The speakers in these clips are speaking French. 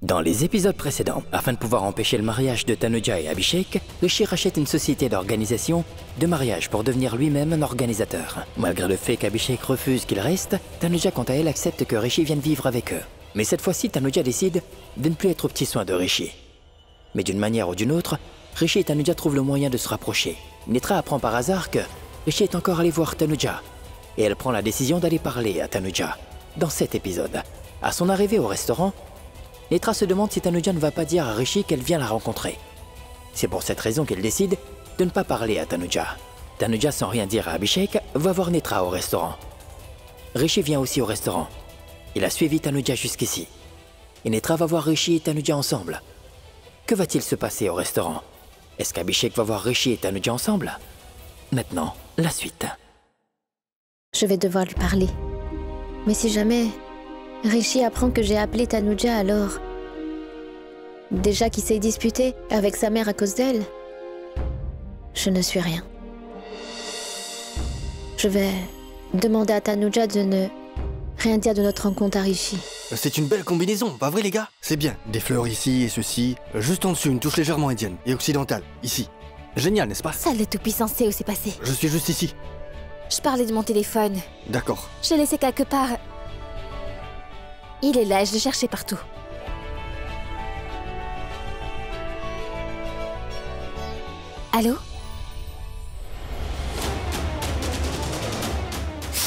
Dans les épisodes précédents, afin de pouvoir empêcher le mariage de Tanuja et Abhishek, Rishi rachète une société d'organisation de mariage pour devenir lui-même un organisateur. Malgré le fait qu'Abhishek refuse qu'il reste, Tanuja quant à elle accepte que Rishi vienne vivre avec eux. Mais cette fois-ci, Tanuja décide de ne plus être au petit soin de Rishi. Mais d'une manière ou d'une autre, Rishi et Tanuja trouvent le moyen de se rapprocher. Netra apprend par hasard que Rishi est encore allé voir Tanuja, et elle prend la décision d'aller parler à Tanuja. Dans cet épisode, à son arrivée au restaurant, Netra se demande si Tanuja ne va pas dire à Rishi qu'elle vient la rencontrer. C'est pour cette raison qu'elle décide de ne pas parler à Tanuja. Tanuja, sans rien dire à Abhishek, va voir Netra au restaurant. Rishi vient aussi au restaurant. Il a suivi Tanuja jusqu'ici. Et Netra va voir Rishi et Tanuja ensemble. Que va-t-il se passer au restaurant? Est-ce qu'Abhishek va voir Rishi et Tanuja ensemble? Maintenant, la suite. Je vais devoir lui parler. Mais si jamais Rishi apprend que j'ai appelé Tanuja, alors... Déjà qu'il s'est disputé avec sa mère à cause d'elle, je ne suis rien. Je vais demander à Tanuja de ne rien dire de notre rencontre à Rishi. C'est une belle combinaison, pas vrai les gars? C'est bien, des fleurs ici et ceci. Juste en dessous, une touche légèrement indienne et occidentale, ici. Génial, n'est-ce pas? Ça, le tout-puissant sait où c'est passé. Je suis juste ici. Je parlais de mon téléphone. D'accord. Je l'ai laissé quelque part. Il est là, je le cherchais partout. Allô?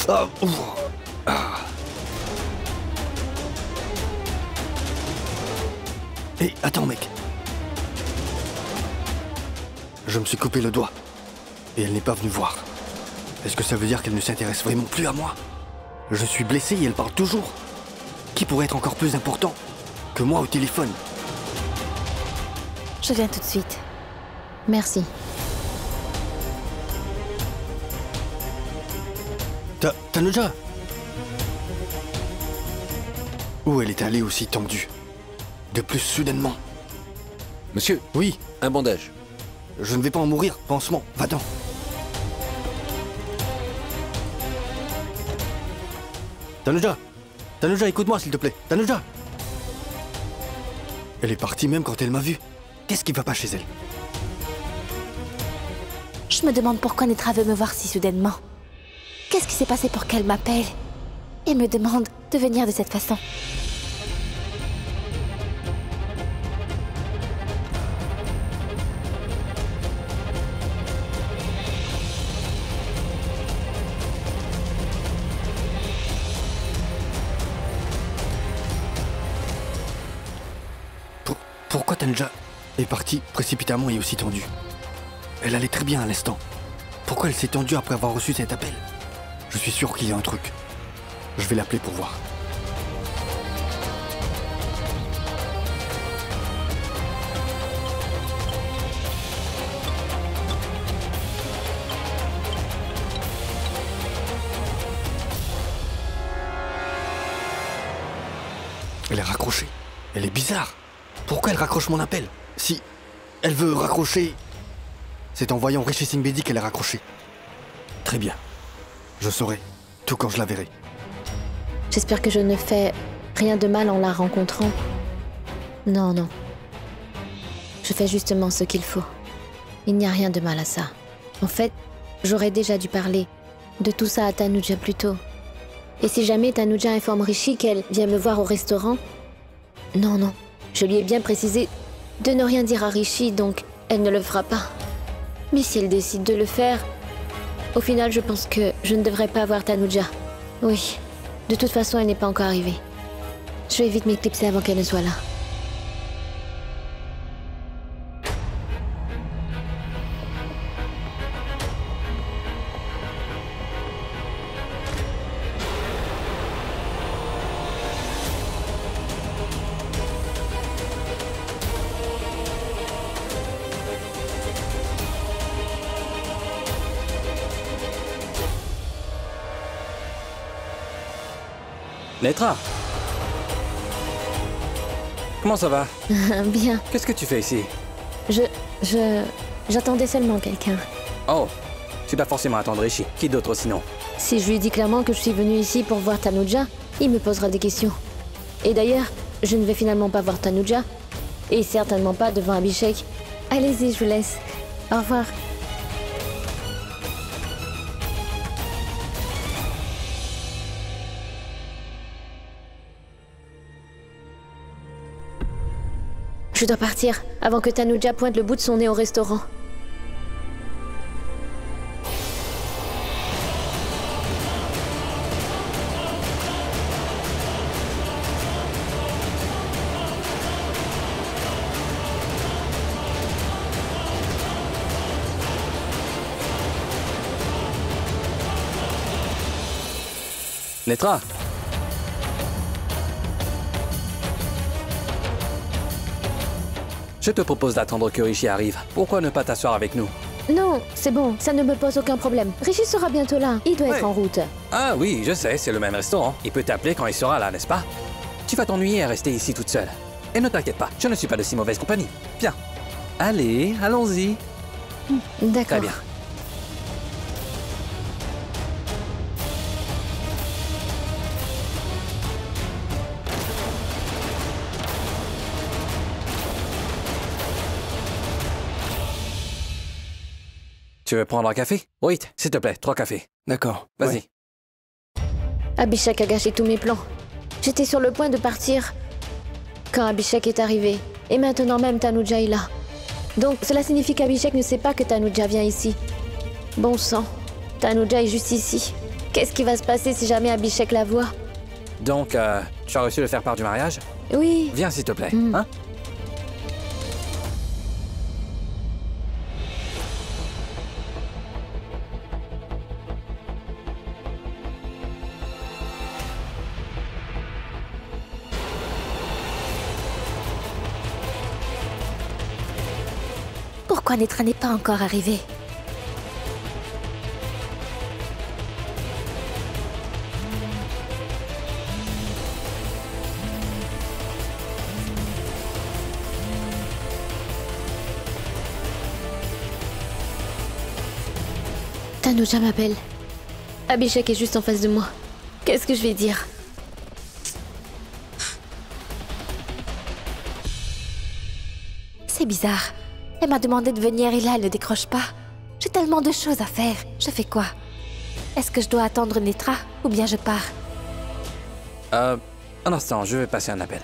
Ah, ah. Hé, attends mec. Je me suis coupé le doigt. Et elle n'est pas venue voir. Est-ce que ça veut dire qu'elle ne s'intéresse vraiment plus à moi? Je suis blessé et elle parle toujours. Qui pourrait être encore plus important que moi au téléphone? Je viens tout de suite. Merci. Tanuja? Où elle est allée aussi tendue? De plus soudainement. Monsieur, Oui, un bandage. je ne vais pas en mourir, pansement, va-t'en. Tanuja! Tanuja, écoute-moi s'il te plaît. Tanuja! Elle est partie même quand elle m'a vu. Qu'est-ce qui va pas chez elle? Je me demande pourquoi Netra veut me voir si soudainement. Qu'est-ce qui s'est passé pour qu'elle m'appelle et me demande de venir de cette façon? Pourquoi Tanuja est partie précipitamment et aussi tendue? Elle allait très bien à l'instant. Pourquoi elle s'est tendue après avoir reçu cet appel? Je suis sûr qu'il y a un truc. Je vais l'appeler pour voir. Elle est raccrochée. Elle est bizarre. Pourquoi elle raccroche mon appel? Si elle veut raccrocher, c'est en voyant Rishi Singh Bedi qu'elle est raccrochée. Très bien. Je saurai, tout quand je la verrai. J'espère que je ne fais rien de mal en la rencontrant. Non, non. Je fais justement ce qu'il faut. Il n'y a rien de mal à ça. En fait, j'aurais déjà dû parler de tout ça à Tanuja plus tôt. Et si jamais Tanuja informe Rishi qu'elle vient me voir au restaurant... Non, non. Je lui ai bien précisé de ne rien dire à Rishi, donc elle ne le fera pas. Mais si elle décide de le faire, au final, je pense que je ne devrais pas voir Tanuja. Oui, de toute façon, elle n'est pas encore arrivée. Je vais vite m'éclipser avant qu'elle ne soit là. Netra! Comment ça va? Bien. Qu'est-ce que tu fais ici? J'attendais seulement quelqu'un. Oh, tu dois forcément attendre Rishi. Qui d'autre sinon? Si je lui dis clairement que je suis venue ici pour voir Tanuja, il me posera des questions. Et d'ailleurs, je ne vais finalement pas voir Tanuja. Et certainement pas devant Abhishek. Allez-y, je vous laisse. Au revoir. Je dois partir avant que Tanuja pointe le bout de son nez au restaurant. Netra. Je te propose d'attendre que Rishi arrive. Pourquoi ne pas t'asseoir avec nous? Non, c'est bon, ça ne me pose aucun problème. Rishi sera bientôt là, il doit être en route. Ah oui, je sais, c'est le même restaurant. Il peut t'appeler quand il sera là, n'est-ce pas? Tu vas t'ennuyer à rester ici toute seule. Et ne t'inquiète pas, je ne suis pas de si mauvaise compagnie. Viens. Allez, allons-y. D'accord. Très bien. Tu veux prendre un café? Oui, s'il te plaît, 3 cafés. D'accord. Vas-y. Ouais. Abhishek a gâché tous mes plans. J'étais sur le point de partir quand Abhishek est arrivé. Et maintenant même Tanuja est là. Donc cela signifie qu'Abhishek ne sait pas que Tanuja vient ici. Bon sang, Tanuja est juste ici. Qu'est-ce qui va se passer si jamais Abhishek la voit? Donc, tu as reçu le faire-part du mariage? Oui. Viens, s'il te plaît. Hein? Pourquoi Netra n'est pas encore arrivé? Tanuja m'appelle. Abhishek est juste en face de moi. Qu'est-ce que je vais dire? C'est bizarre. Elle m'a demandé de venir et là, elle ne décroche pas. J'ai tellement de choses à faire. Je fais quoi? Est-ce que je dois attendre Netra ou bien je pars? Un instant, je vais passer un appel.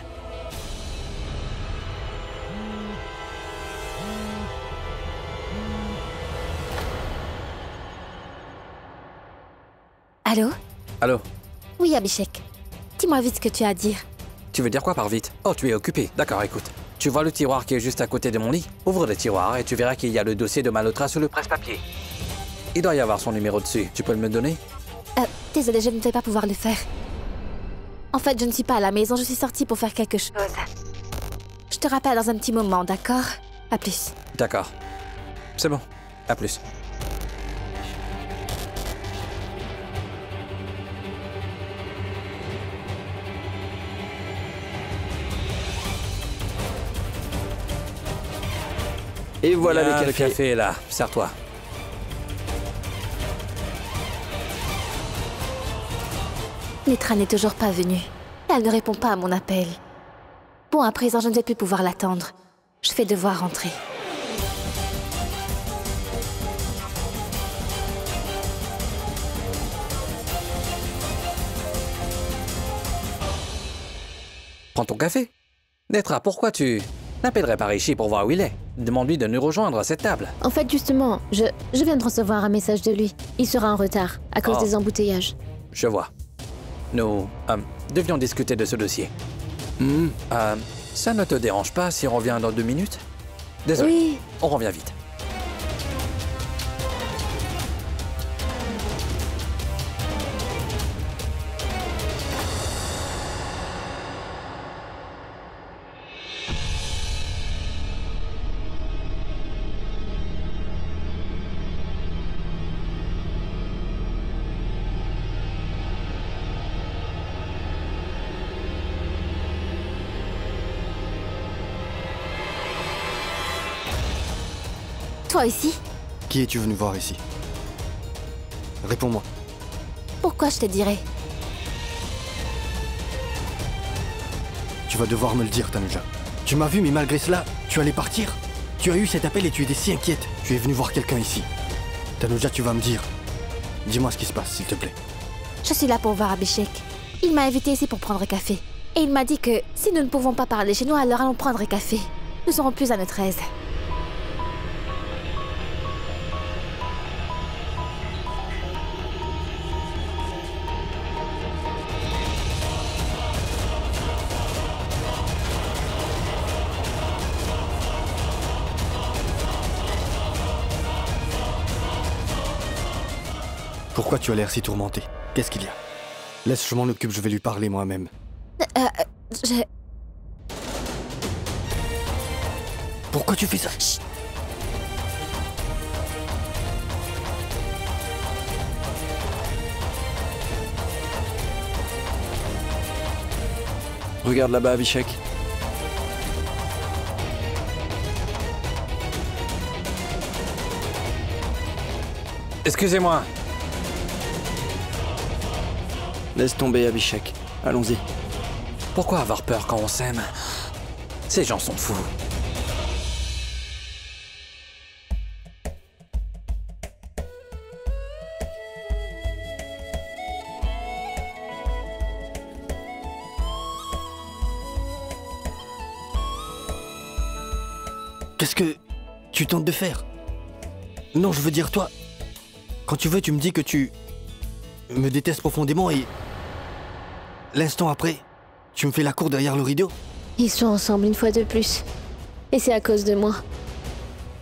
Allô? Allô? Oui, Abhishek. Dis-moi vite ce que tu as à dire. Tu veux dire quoi par vite? Oh, tu es occupé. D'accord, écoute. Tu vois le tiroir qui est juste à côté de mon lit? Ouvre le tiroir et tu verras qu'il y a le dossier de Malhotra sur le presse-papier. Il doit y avoir son numéro dessus. Tu peux me le donner? Désolée, je ne vais pas pouvoir le faire. En fait, je ne suis pas à la maison, je suis sortie pour faire quelque chose. Je te rappelle dans un petit moment, d'accord? À plus. D'accord. C'est bon. À plus. Et voilà Bien, le café. est là. Sers-toi. Netra n'est toujours pas venue. Elle ne répond pas à mon appel. Bon, à présent, je ne vais plus pouvoir l'attendre. Je vais devoir rentrer. Prends ton café. Netra, pourquoi tu n'appellerais pas Rishi pour voir où il est? Demande-lui de nous rejoindre à cette table. En fait, justement, je viens de recevoir un message de lui. Il sera en retard à cause Oh. des embouteillages. Je vois. Nous devions discuter de ce dossier. Ça ne te dérange pas si on revient dans 2 minutes? Désolé. Oui. On revient vite. Toi ici? Qui es-tu venu voir ici? Réponds-moi. Pourquoi je te dirais? Tu vas devoir me le dire, Tanuja. Tu m'as vu, mais malgré cela, tu allais partir. Tu as eu cet appel et tu étais si inquiète. Tu es venu voir quelqu'un ici. Tanuja, tu vas me dire. Dis-moi ce qui se passe, s'il te plaît. Je suis là pour voir Abhishek. Il m'a invité ici pour prendre café. Et il m'a dit que si nous ne pouvons pas parler chez nous, alors allons prendre café. Nous serons plus à notre aise. Pourquoi tu as l'air si tourmenté? Qu'est-ce qu'il y a? Laisse, je m'en occupe, je vais lui parler moi-même. Pourquoi tu fais ça? Chut. Regarde là-bas, Abhishek. Excusez-moi. Laisse tomber, Abhishek. Allons-y. Pourquoi avoir peur quand on s'aime? Ces gens sont fous. Qu'est-ce que tu tentes de faire? Non, je veux dire toi. Quand tu veux, tu me dis que tu me détestes profondément et l'instant après, tu me fais la cour derrière le rideau. Ils sont ensemble une fois de plus. Et c'est à cause de moi.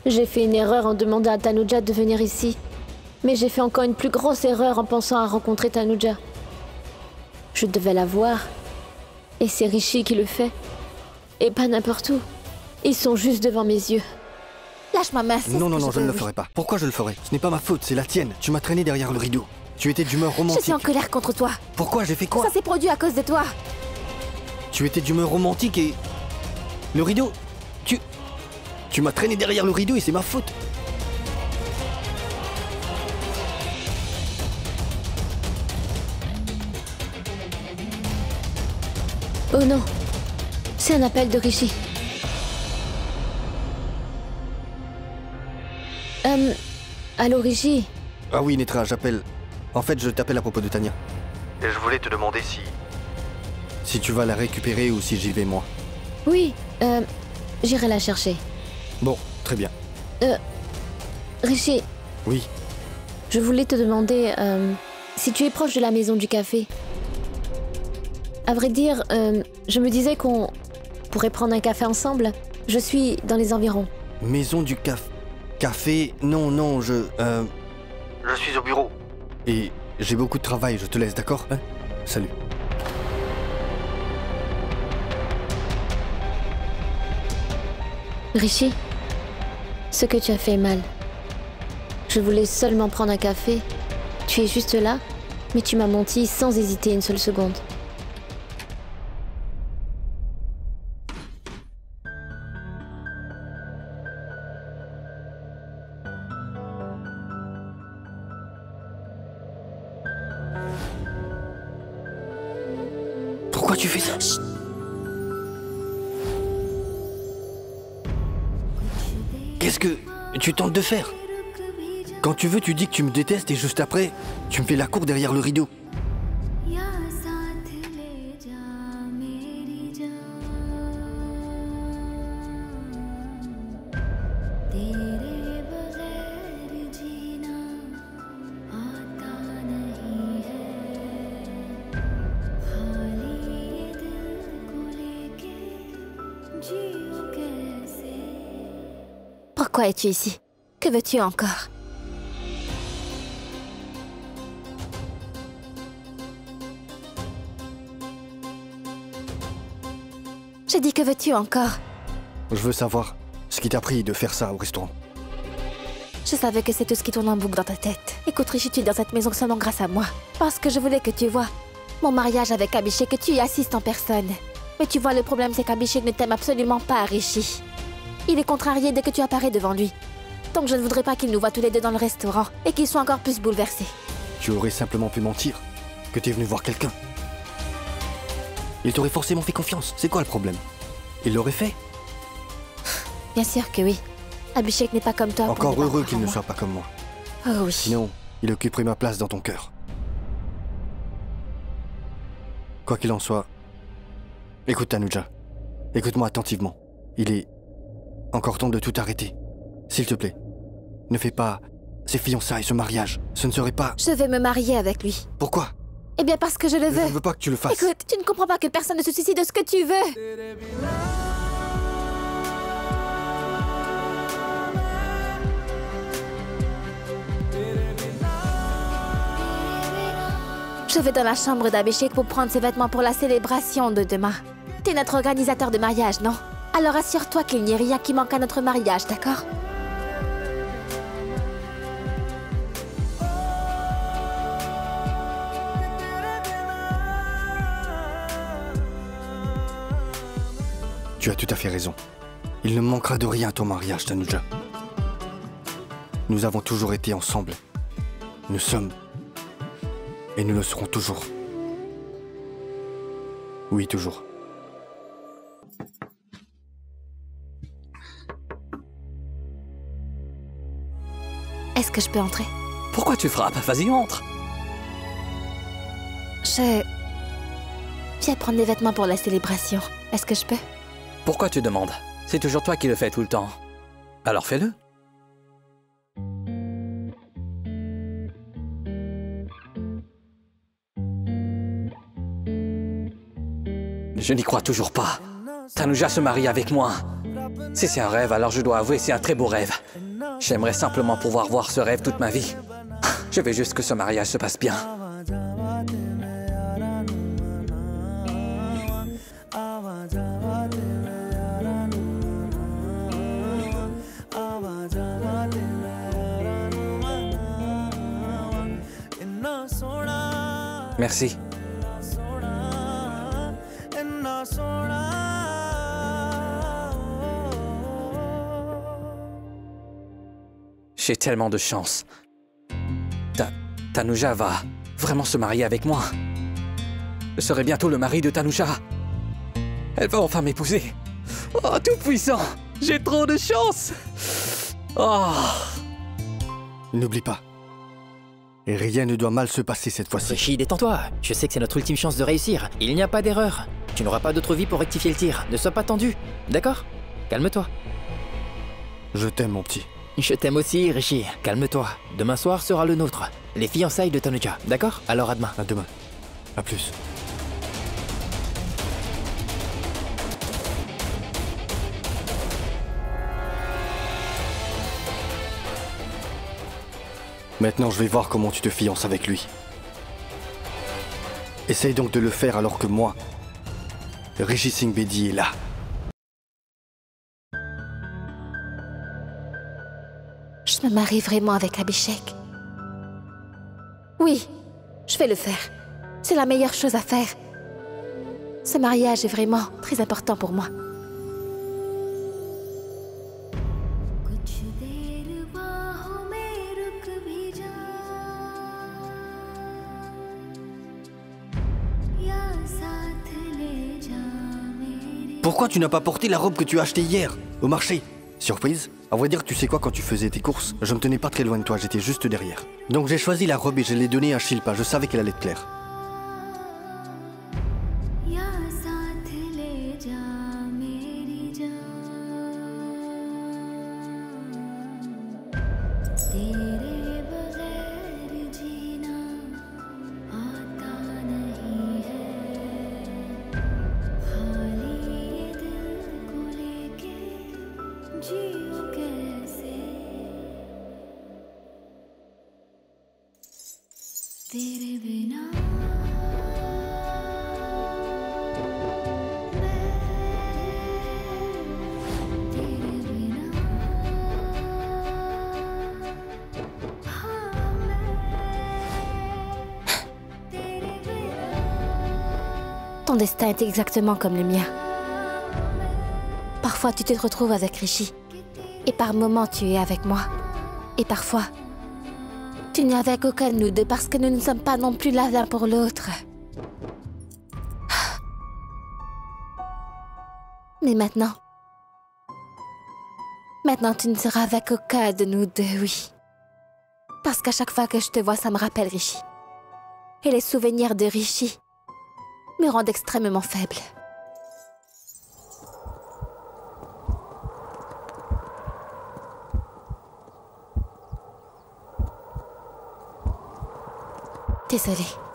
J'ai fait une erreur en demandant à Tanuja de venir ici. Mais j'ai fait encore une plus grosse erreur en pensant à rencontrer Tanuja. Je devais la voir. Et c'est Rishi qui le fait. Et pas n'importe où. Ils sont juste devant mes yeux. Lâche ma main. Non, je ne le ferai pas. Pourquoi je le ferai? Ce n'est pas ma faute, c'est la tienne. Tu m'as traîné derrière le rideau. Tu étais d'humeur Je romantique. suis en colère contre toi. Pourquoi? J'ai fait quoi? Ça s'est produit à cause de toi. Tu étais d'humeur romantique et... Le rideau? Tu m'as traîné derrière le rideau et c'est ma faute. Oh non. C'est un appel de Rishi. Allô Rishi? Ah oui, Netra, j'appelle. En fait, je t'appelle à propos de Tania. Et je voulais te demander si tu vas la récupérer ou si j'y vais moi. Oui, j'irai la chercher. Bon, très bien. Rishi, Oui. je voulais te demander si tu es proche de la maison du café. À vrai dire, je me disais qu'on pourrait prendre un café ensemble. Je suis dans les environs. Maison du café? Non, je suis au bureau. Et j'ai beaucoup de travail, je te laisse, d'accord? Hein? Salut. Rishi, ce que tu as fait est mal. Je voulais seulement prendre un café. Tu es juste là, mais tu m'as menti sans hésiter une seule seconde. Pourquoi tu fais ça? Chut. Qu'est-ce que tu tentes de faire? Quand tu veux, tu dis que tu me détestes et juste après, tu me fais la cour derrière le rideau. Pourquoi es-tu ici? Que veux-tu encore? J'ai dit que veux-tu encore? Je veux savoir ce qui t'a pris de faire ça au restaurant. Je savais que c'est tout ce qui tourne en boucle dans ta tête. Écoute, Rishi, tu es dans cette maison seulement grâce à moi. Parce que je voulais que tu vois mon mariage avec Abhishek, que tu y assistes en personne. Mais tu vois, le problème, c'est qu'Abhishek ne t'aime absolument pas, Rishi. Il est contrarié dès que tu apparais devant lui. Donc je ne voudrais pas qu'il nous voie tous les deux dans le restaurant et qu'il soit encore plus bouleversé. Tu aurais simplement pu mentir que t'es venu voir quelqu'un. Il t'aurait forcément fait confiance. C'est quoi le problème? Il l'aurait fait? Bien sûr que oui. Abhishek n'est pas comme toi. pour Encore ne pas heureux croire qu'il en ne moi. soit pas comme moi. Oh oui. Sinon, il occuperait ma place dans ton cœur. Quoi qu'il en soit, écoute Tanuja. Écoute-moi attentivement. Il est encore temps de tout arrêter. S'il te plaît, ne fais pas ces fiançailles, ce mariage. Ce ne serait pas... Je vais me marier avec lui. Pourquoi? Eh bien parce que je le Je ne veux. veux pas que tu le fasses. Écoute, tu ne comprends pas que personne ne se soucie de ce que tu veux. Je vais dans la chambre d'Abhishek pour prendre ses vêtements pour la célébration de demain. T'es notre organisateur de mariage, non? Alors assure-toi qu'il n'y ait rien qui manque à notre mariage, d'accord? Tu as tout à fait raison. Il ne manquera de rien à ton mariage, Tanuja. Nous avons toujours été ensemble. Nous sommes... Et nous le serons toujours. Oui, toujours. Est-ce que je peux entrer? Pourquoi tu frappes? Vas-y, entre. Je viens prendre des vêtements pour la célébration. Est-ce que je peux? Pourquoi tu demandes? C'est toujours toi qui le fais tout le temps. Alors fais-le. Je n'y crois toujours pas. Tanuja se marie avec moi. Si c'est un rêve, alors je dois avouer, c'est un très beau rêve. J'aimerais simplement pouvoir voir ce rêve toute ma vie. Je veux juste que ce mariage se passe bien. Merci. J'ai tellement de chance. Tanuja va vraiment se marier avec moi. Je serai bientôt le mari de Tanuja. Elle va enfin m'épouser. Oh, tout puissant! J'ai trop de chance! Oh! N'oublie pas. Et rien ne doit mal se passer cette fois-ci. Rishi, détends-toi. Je sais que c'est notre ultime chance de réussir. Il n'y a pas d'erreur. Tu n'auras pas d'autre vie pour rectifier le tir. Ne sois pas tendu. D'accord? Calme-toi. Je t'aime, mon petit. Je t'aime aussi, Rishi. Calme-toi. Demain soir sera le nôtre. Les fiançailles de Tanuja. D'accord? Alors à demain. À demain. À plus. Maintenant, je vais voir comment tu te fiances avec lui. Essaye donc de le faire alors que moi, Rishi Singh Bedi est là. Je me marie vraiment avec Abhishek. Oui, je vais le faire. C'est la meilleure chose à faire. Ce mariage est vraiment très important pour moi. Pourquoi tu n'as pas porté la robe que tu as achetée hier, au marché? Surprise? À vrai dire, tu sais quoi, quand tu faisais tes courses, je ne tenais pas très loin de toi, j'étais juste derrière. Donc j'ai choisi la robe et je l'ai donnée à Shilpa, je savais qu'elle allait te plaire. Ton destin est exactement comme le mien. Parfois, tu te retrouves avec Rishi. Et par moments, tu es avec moi. Et parfois, tu n'es avec aucun de nous deux parce que nous ne sommes pas non plus là l'un pour l'autre. Mais maintenant... Maintenant, tu ne seras avec aucun de nous deux, oui. Parce qu'à chaque fois que je te vois, ça me rappelle Rishi. Et les souvenirs de Rishi me rendent extrêmement faible. Désolée.